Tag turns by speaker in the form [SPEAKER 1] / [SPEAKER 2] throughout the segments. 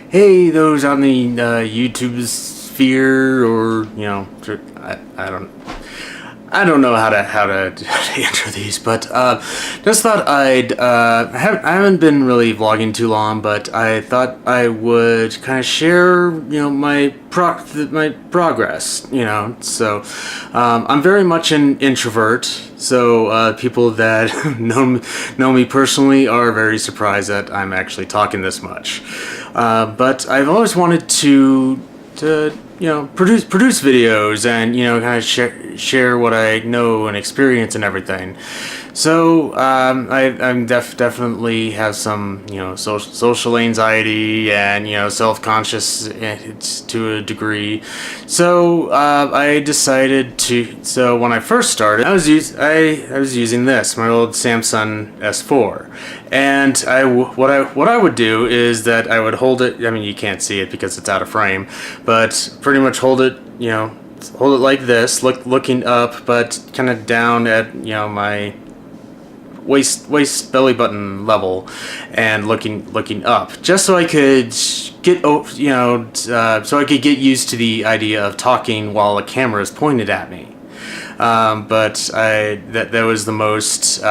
[SPEAKER 1] Hey, those on the YouTube sphere, or I don't know how to answer these, but just thought I haven't been really vlogging too long, but I thought I would kind of share my progress. So I'm very much an introvert. So people that know me personally are very surprised that I'm actually talking this much. But I've always wanted to produce videos and kind of share what I know and experience and everything. So I'm definitely have some social anxiety and self-conscious to a degree. So I decided to. So when I first started, I was using this, my old Samsung S4, and what I would do is that I would hold it. I mean, you can't see it because it's out of frame, but pretty much hold it like this, looking up, but kind of down at my waist belly button level, and looking up, just so I could get used to the idea of talking while a camera is pointed at me. But that was the most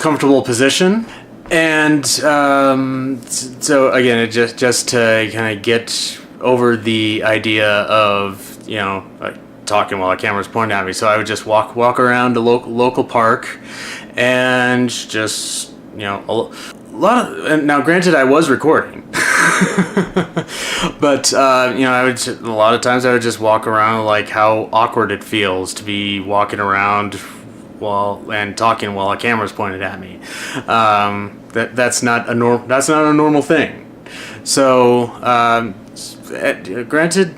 [SPEAKER 1] comfortable position. And so again, it just to kind of get over the idea of talking while a camera's pointing at me. So I would just walk around the local park, and just a lot of. And now, granted, I was recording, but I would a lot of times I would just walk around, like how awkward it feels to be walking around and talking while a camera's pointed at me. That's not a normal thing. So granted,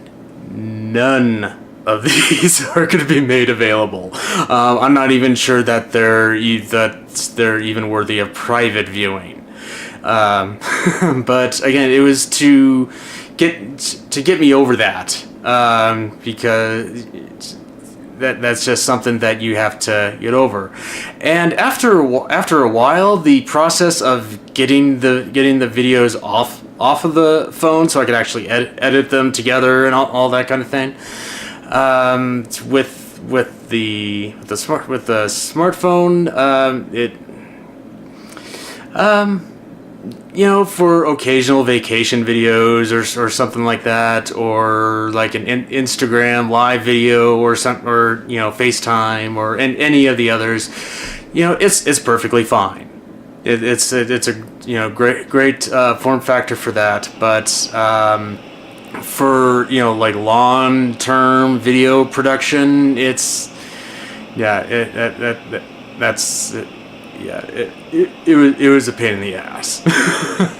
[SPEAKER 1] none of these are going to be made available. I'm not even sure that they're even worthy of private viewing. But again, it was to get me over that, because that's just something that you have to get over. And after a while, the process of getting the videos off of the phone, so I could actually edit them together and all that kind of thing. With the smartphone, for occasional vacation videos or something like that, or like an Instagram live video or FaceTime or any of the others, it's perfectly fine. It's a great form factor for that, but for like long-term video production, it was a pain in the ass.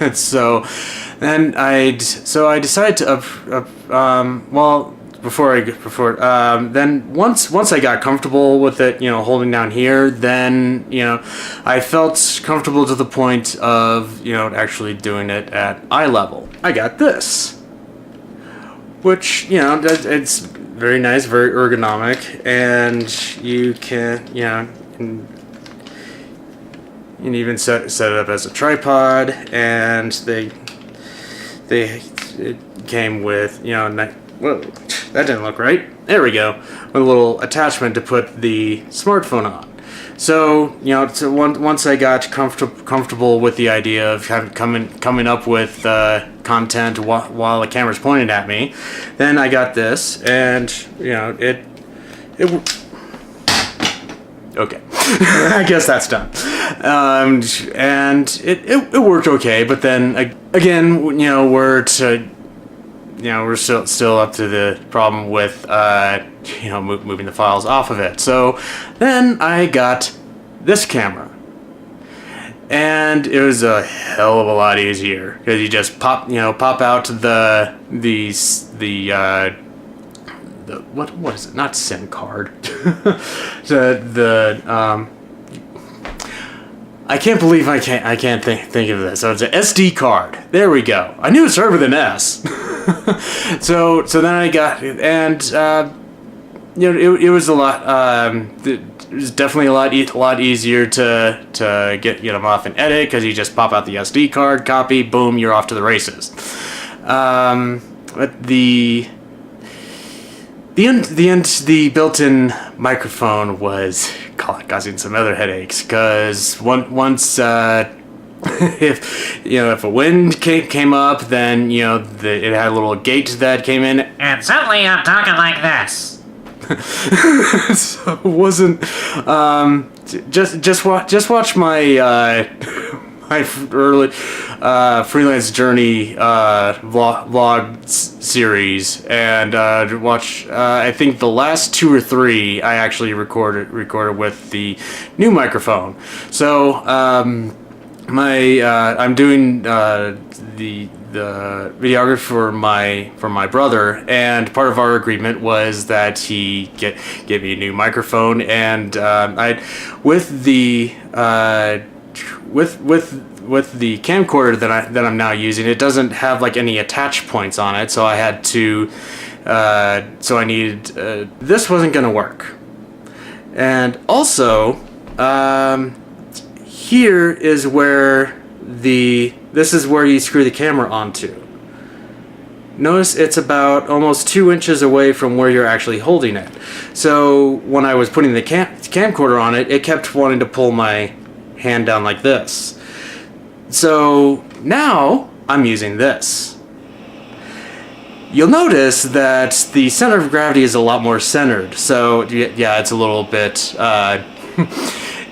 [SPEAKER 1] And so then I decided to then once I got comfortable with it, holding down here, then I felt comfortable to the point of actually doing it at eye level. I got this, which it's very nice, very ergonomic, and you can you can even set it up as a tripod, and it came with whoa, that didn't look right. There we go, with a little attachment to put the smartphone on. So once I got comfortable with the idea of coming up with content while the camera's pointed at me, then I got this, and it okay. I guess that's done. And it worked okay, but then again, we're still up to the problem with moving the files off of it. So then I got this camera, and it was a hell of a lot easier, because you just pop out the what is it? Not SIM card. I can't believe I can't think of this. So it's an SD card. There we go. I knew it started with an S. So then I got it, and it was a lot. was definitely a lot easier to get them off and edit, because you just pop out the SD card, copy, boom, you're off to the races. But the built-in microphone was causing some other headaches, because once if a wind came up, then it had a little gate that came in,
[SPEAKER 2] And suddenly I'm talking like this.
[SPEAKER 1] so it wasn't just watch my my early freelance journey vlog series, and watch I think the last 2 or 3 I actually recorded with the new microphone. So I'm doing the videography for my brother, and part of our agreement was that he give me a new microphone, and with the camcorder that I'm now using, it doesn't have like any attach points on it, so I had to so I needed this wasn't gonna work. And also here is where this is where you screw the camera onto. Notice it's about almost 2 inches away from where you're actually holding it. So when I was putting the camcorder on it, it kept wanting to pull my hand down like this. So now I'm using this. You'll notice that the center of gravity is a lot more centered. So yeah, it's a little bit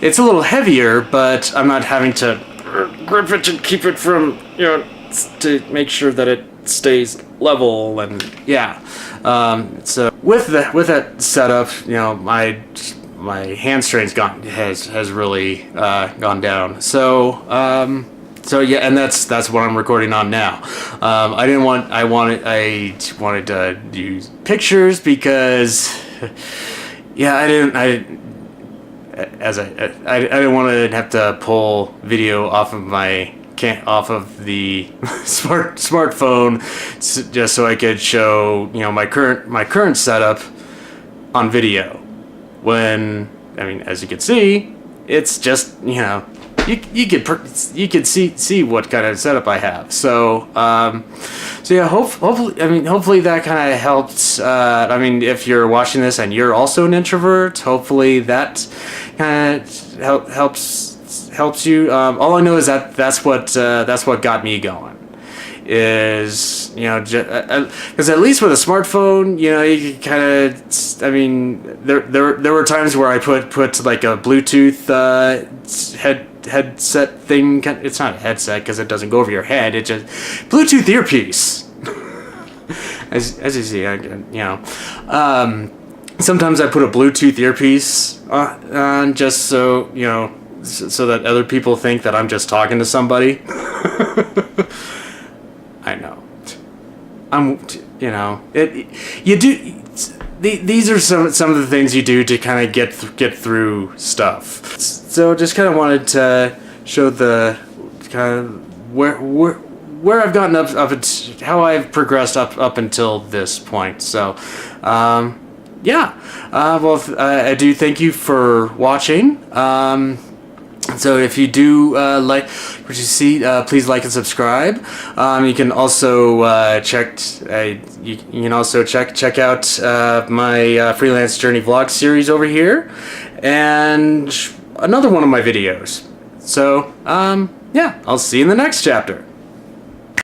[SPEAKER 1] it's a little heavier, but I'm not having to grip it to keep it from, to make sure that it stays level, and yeah. So with that setup, my hamstrings has really gone down. So yeah, and that's what I'm recording on now. I wanted to use pictures because yeah, I didn't want to have to pull video off of the smartphone just so I could show my current setup on video. When as you can see, it's just you could see what kind of setup I have. So yeah, hopefully that kind of helps. If you're watching this and you're also an introvert, hopefully that kind of helps you. All I know is that's what got me going. Is because at least with a smartphone, you kind of there were times where I put like a Bluetooth headset thing. It's not a headset because it doesn't go over your head. It's just Bluetooth earpiece. as you see, sometimes I put a Bluetooth earpiece on just so so that other people think that I'm just talking to somebody. I know. These are some of the things you do to kind of get through stuff. So just kind of wanted to show the kind of where I've gotten up how I've progressed up until this point. So yeah. I do thank you for watching. So if you do like what you see, please like and subscribe. You can also check out my freelance journey vlog series over here, and another one of my videos. So yeah, I'll see you in the next chapter.